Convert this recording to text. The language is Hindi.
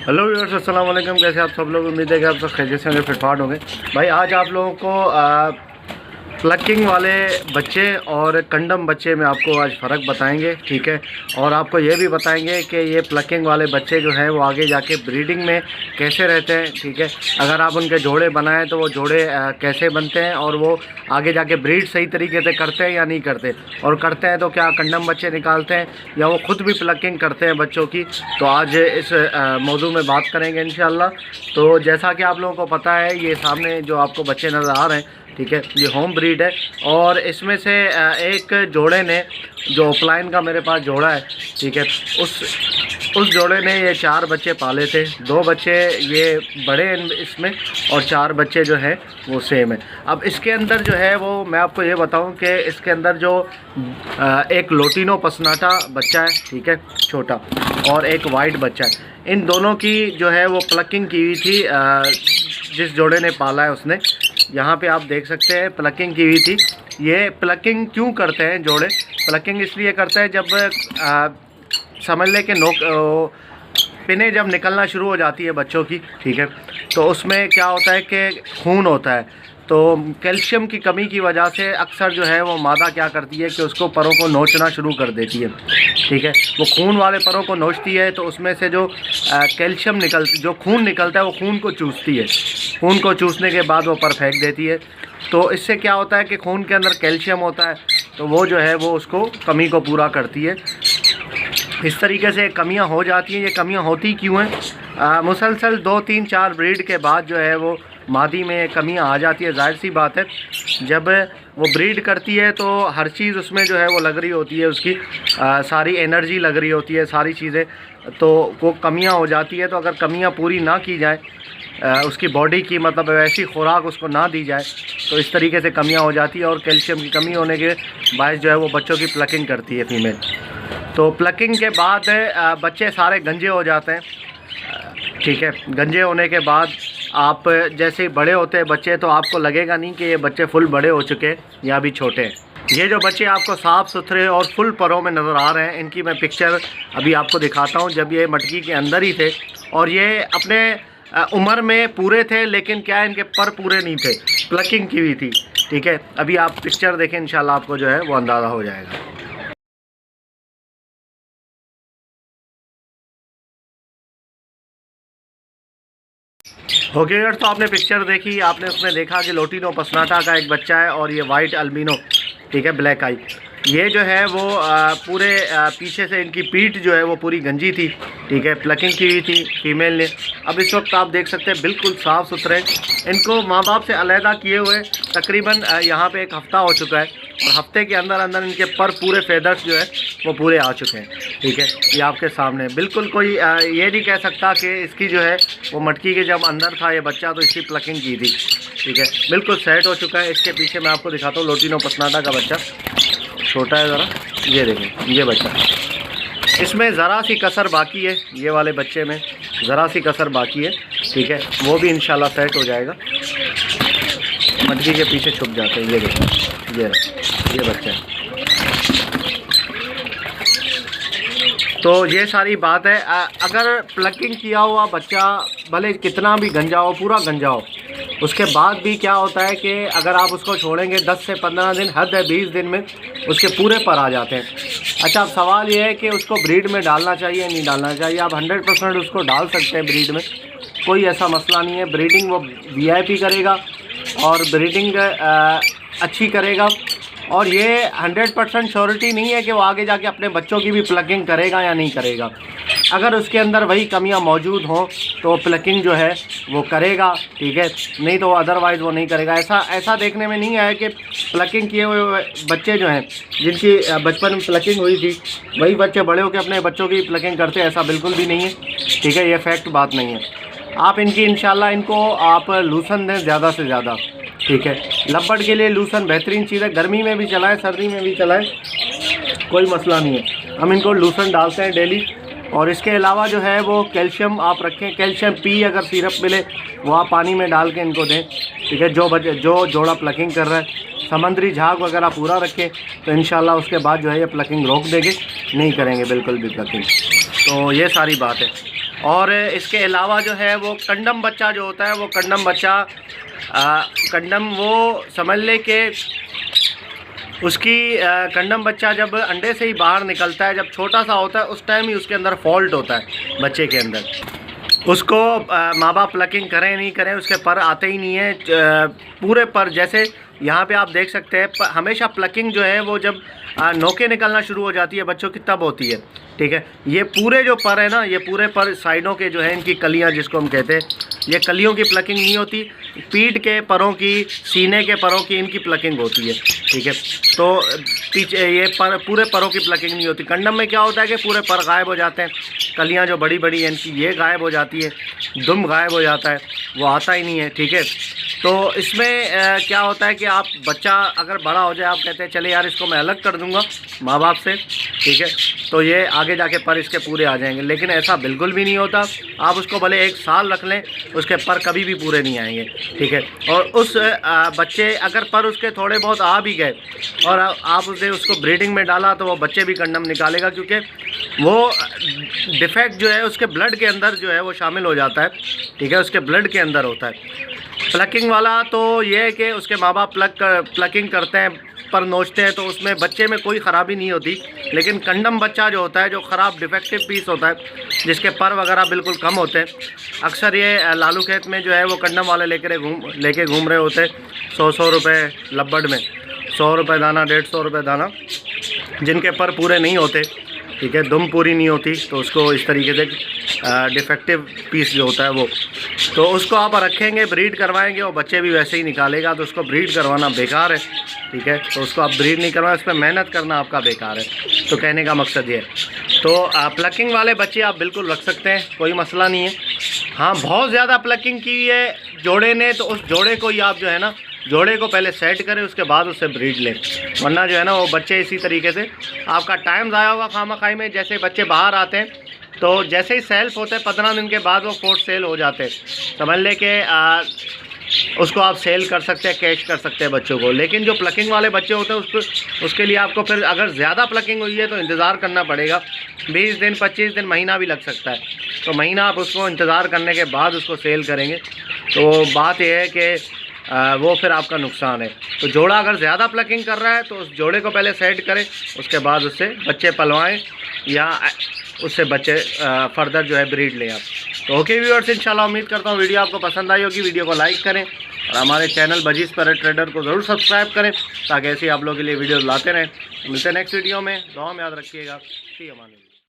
हेलो व्यूअर्स, अस्सलाम वालेकुम। कैसे आप सब लोग? उम्मीद है कि आप सब खैरियत से होंगे, फिटफाट होंगे। भाई आज आप लोगों को प्लकिंग वाले बच्चे और कंडम बच्चे में आपको आज फ़र्क बताएंगे, ठीक है। और आपको ये भी बताएंगे कि ये प्लकिंग वाले बच्चे जो हैं वो आगे जाके ब्रीडिंग में कैसे रहते हैं, ठीक है। अगर आप उनके जोड़े बनाएं तो वो जोड़े कैसे बनते हैं और वो आगे जाके ब्रीड सही तरीके से करते हैं या नहीं करते, और करते हैं तो क्या कंडम बच्चे निकालते हैं या वो ख़ुद भी प्लकिंग करते हैं बच्चों की। तो आज इस मौजू में बात करेंगे इंशाल्लाह। तो जैसा कि आप लोगों को पता है, ये सामने जो आपको बच्चे नज़र आ रहे हैं, ठीक है, ये होम ब्रीड है। और इसमें से एक जोड़े ने, जो ऑफलाइन का मेरे पास जोड़ा है, ठीक है, उस जोड़े ने ये 4 बच्चे पाले थे। 2 बच्चे ये बड़े हैं इसमें और 4 बच्चे जो हैं वो सेम है। अब इसके अंदर जो है वो मैं आपको ये बताऊं कि इसके अंदर जो एक लोटिनो पसनाटा बच्चा है, ठीक है, छोटा, और एक वाइट बच्चा है। इन दोनों की जो है वो प्लकिंग की हुई थी, जिस जोड़े ने पाला है उसने। यहाँ पे आप देख सकते हैं प्लकिंग की हुई थी। ये प्लकिंग क्यों करते हैं जोड़े? प्लकिंग इसलिए करते हैं जब समझ लें कि पिने जब निकलना शुरू हो जाती है बच्चों की, ठीक है, तो उसमें क्या होता है कि खून होता है। तो कैल्शियम की कमी की वजह से अक्सर जो है वो मादा क्या करती है कि उसको परों को नोचना शुरू कर देती है, ठीक है। वो खून वाले परों को नोचती है तो उसमें से जो कैल्शियम जो खून निकलता है वो खून को चूसती है। खून को चूसने के बाद वो पर फेंक देती है। तो इससे क्या होता है कि खून के अंदर कैल्शियम होता है, तो वो जो है वो उसको कमी को पूरा करती है। इस तरीके से कमियां हो जाती हैं। ये कमियां होती क्यों हैं? मुसलसल 2, 3, 4 ब्रीड के बाद जो है वो मादी में कमियां आ जाती है। जाहिर सी बात है, जब वो ब्रीड करती है तो हर चीज़ उसमें जो है वो लग रही होती है, उसकी सारी एनर्जी लग रही होती है, सारी चीज़ें, तो वो कमियां हो जाती है। तो अगर कमियां पूरी ना की जाए, उसकी बॉडी की मतलब वैसी खुराक उसको ना दी जाए, तो इस तरीके से कमियां हो जाती है। और कैल्शियम की कमी होने के बायस जो है वो बच्चों की प्लकिंग करती है फीमेल। तो प्लकिंग के बाद बच्चे सारे गंजे हो जाते हैं, ठीक है। गंजे होने के बाद आप जैसे ही बड़े होते हैं बच्चे, तो आपको लगेगा नहीं कि ये बच्चे फुल बड़े हो चुके हैं या अभी छोटे हैं। ये जो बच्चे आपको साफ़ सुथरे और फुल परों में नज़र आ रहे हैं, इनकी मैं पिक्चर अभी आपको दिखाता हूँ। जब ये मटकी के अंदर ही थे और ये अपने उम्र में पूरे थे, लेकिन क्या है, इनके पर पूरे नहीं थे, प्लकिंग की हुई थी, ठीक है। अभी आप पिक्चर देखें, इंशाल्लाह आपको जो है वो अंदाज़ा हो जाएगा। ओके यार, तो आपने पिक्चर देखी, आपने उसमें देखा कि लोटिनो पसनाटा का एक बच्चा है और ये वाइट अल्बिनो, ठीक है, ब्लैक आई। ये जो है वो पूरे पीछे से इनकी पीठ जो है वो पूरी गंजी थी, ठीक है, प्लकिंग की हुई थी फीमेल ने। अब इस वक्त आप देख सकते हैं बिल्कुल साफ़ सुथरे। इनको माँ बाप से अलहदा किए हुए तकरीबन यहाँ पे 1 हफ़्ता हो चुका है, और हफ्ते के अंदर अंदर इनके पर पूरे फेदर्स जो है वो पूरे आ चुके हैं, ठीक है। ये आपके सामने बिल्कुल कोई ये नहीं कह सकता कि इसकी जो है वो मटकी के जब अंदर था ये बच्चा तो इसकी प्लकिंग की थी, ठीक है, बिल्कुल सेट हो चुका है। इसके पीछे मैं आपको दिखाता हूँ लोटिनो पसनाटा का बच्चा, छोटा है ज़रा, ये देखें, ये बच्चा, इसमें ज़रा सी कसर बाकी है, ये वाले बच्चे में ज़रा सी कसर बाकी है, ठीक है। वो भी इंशाल्लाह सेट हो जाएगा। मटकी के पीछे छुप जाते हैं, ये देखें, ये बच्चा है। तो ये सारी बात है। अगर प्लकिंग किया हुआ बच्चा भले कितना भी गंजा हो, पूरा गंजा हो, उसके बाद भी क्या होता है कि अगर आप उसको छोड़ेंगे 10 से 15 दिन, हद है 20 दिन में उसके पूरे पर आ जाते हैं। अच्छा, अब सवाल ये है कि उसको ब्रीड में डालना चाहिए नहीं डालना चाहिए। आप 100% उसको डाल सकते हैं ब्रीड में, कोई ऐसा मसला नहीं है। ब्रीडिंग वो VIP करेगा और ब्रीडिंग अच्छी करेगा, और ये 100% श्योरिटी नहीं है कि वो आगे जाके अपने बच्चों की भी प्लकिंग करेगा या नहीं करेगा। अगर उसके अंदर वही कमियां मौजूद हों तो प्लकिंग जो है वो करेगा, ठीक है, नहीं तो अदरवाइज़ वो नहीं करेगा। ऐसा देखने में नहीं आया कि प्लकिंग किए हुए बच्चे जो हैं, जिनकी बचपन में प्लकिंग हुई थी, वही बच्चे बड़े होकर अपने बच्चों की प्लकिंग करते, ऐसा बिल्कुल भी नहीं है, ठीक है। ये फैक्ट बात नहीं है। आप इनकी इंशाल्लाह इनको आप लूसन दें ज़्यादा से ज़्यादा, ठीक है। लपट के लिए लूसन बेहतरीन चीज़ है, गर्मी में भी चलाएं, सर्दी में भी चलाएं, कोई मसला नहीं है। हम इनको लूसन डालते हैं डेली। और इसके अलावा जो है वो कैल्शियम आप रखें, कैल्शियम पी अगर सिरप मिले वो आप पानी में डाल के इनको दें, ठीक है। जो जोड़ा प्लकिंग कर रहा है, समंदरी झाग वगैरह पूरा रखें तो इंशाल्लाह उसके बाद जो है ये प्लकिंग रोक देंगे, नहीं करेंगे बिल्कुल भी प्लकिंग। तो ये सारी बात है। और इसके अलावा जो है वो कंडम बच्चा जो होता है वो कंडम बच्चा कंडम वो समझ ले कि उसकी कंडम बच्चा जब अंडे से ही बाहर निकलता है, जब छोटा सा होता है उस टाइम ही उसके अंदर फॉल्ट होता है बच्चे के अंदर। उसको माँ बाप प्लकिंग करें नहीं करें उसके पर आते ही नहीं है, पूरे पर। जैसे यहाँ पे आप देख सकते हैं हमेशा प्लकिंग जो है वो जब नोके निकलना शुरू हो जाती है बच्चों की तब होती है, ठीक है। ये पूरे जो पर है ना, ये पूरे पर साइडों के जो है इनकी कलियाँ जिसको हम कहते हैं, ये कलियों की प्लकिंग नहीं होती, पीठ के परों की, सीने के परों की इनकी प्लकिंग होती है, ठीक है। तो पीछे ये पूरे परों की प्लकिंग नहीं होती। कंडम में क्या होता है कि पूरे पर गायब हो जाते हैं, कलियाँ जो बड़ी बड़ी हैं इनकी ये गायब हो जाती है, दुम गायब हो जाता है, वो आता ही नहीं है, ठीक है। तो इसमें क्या होता है कि आप बच्चा अगर बड़ा हो जाए, आप कहते हैं चले यार इसको मैं अलग कर दूंगा माँ बाप से, ठीक है, तो ये आगे जाके पर इसके पूरे आ जाएंगे, लेकिन ऐसा बिल्कुल भी नहीं होता। आप उसको भले 1 साल रख लें, उसके पर कभी भी पूरे नहीं आएंगे, ठीक है। और उस बच्चे अगर पर उसके थोड़े बहुत आ भी गए और आप उसे उसको ब्रीडिंग में डाला तो वो बच्चे भी कंडम निकालेगा, क्योंकि वो डिफेक्ट जो है उसके ब्लड के अंदर जो है वो शामिल हो जाता है, ठीक है, उसके ब्लड के अंदर होता है। प्लकिंग वाला तो ये है कि उसके माँ बाप प्लकिंग करते हैं, पर नोचते हैं, तो उसमें बच्चे में कोई ख़राबी नहीं होती। लेकिन कंडम बच्चा जो होता है, जो ख़राब डिफेक्टिव पीस होता है, जिसके पर वगैरह बिल्कुल कम होते हैं, अक्सर ये लालू खेत में जो है वो कंडम वाले लेके घूम रहे होते हैं 100 रुपये लब्बड़ में, 100 रुपये दाना, 150 रुपये दाना, जिनके पर पूरे नहीं होते, ठीक है, दुम पूरी नहीं होती, तो उसको इस तरीके से डिफेक्टिव पीस जो होता है वो, तो उसको आप रखेंगे, ब्रीड करवाएंगे, वो बच्चे भी वैसे ही निकालेगा, तो उसको ब्रीड करवाना बेकार है, ठीक है। तो उसको आप ब्रीड नहीं करवाएं, उस पर मेहनत करना आपका बेकार है। तो कहने का मकसद ये है। तो प्लकिंग वाले बच्चे आप बिल्कुल रख सकते हैं, कोई मसला नहीं है। हाँ, बहुत ज़्यादा प्लकिंग की है जोड़े ने, तो उस जोड़े को ही आप जो है ना, जोड़े को पहले सेट करें, उसके बाद उससे ब्रीड लें, वरना जो है ना वो बच्चे इसी तरीके से आपका टाइम ज़ाया होगा खामा-खाई में। जैसे बच्चे बाहर आते हैं तो जैसे ही सेल्फ होते हैं 15 दिन के बाद वो फोर्थ सेल हो जाते हैं, समझ ले कि उसको आप सेल कर सकते हैं, कैश कर सकते हैं बच्चों को। लेकिन जो प्लकिंग वाले बच्चे होते हैं उसके लिए आपको फिर अगर ज़्यादा प्लकिंग हुई है तो इंतज़ार करना पड़ेगा, 20 दिन, 25 दिन, महीना भी लग सकता है। तो महीना आप उसको इंतज़ार करने के बाद उसको सेल करेंगे, तो बात यह है कि वो फिर आपका नुकसान है। तो जोड़ा अगर ज़्यादा प्लकिंग कर रहा है तो उस जोड़े को पहले सेट करें, उसके बाद उससे बच्चे पलवाएं या उससे बच्चे फर्दर जो है ब्रीड लें आप। तो ओके व्यूअर्स, इंशाल्लाह उम्मीद करता हूँ वीडियो आपको पसंद आई होगी। वीडियो को लाइक करें और हमारे चैनल बजीज़ पैरेट ट्रेडर को ज़रूर सब्सक्राइब करें, ताकि ऐसे ही आप लोगों के लिए वीडियो लाते रहें। मिलते हैं नेक्स्ट वीडियो में, दुआ में याद रखिएगा। फ़ी अमान अल्लाह।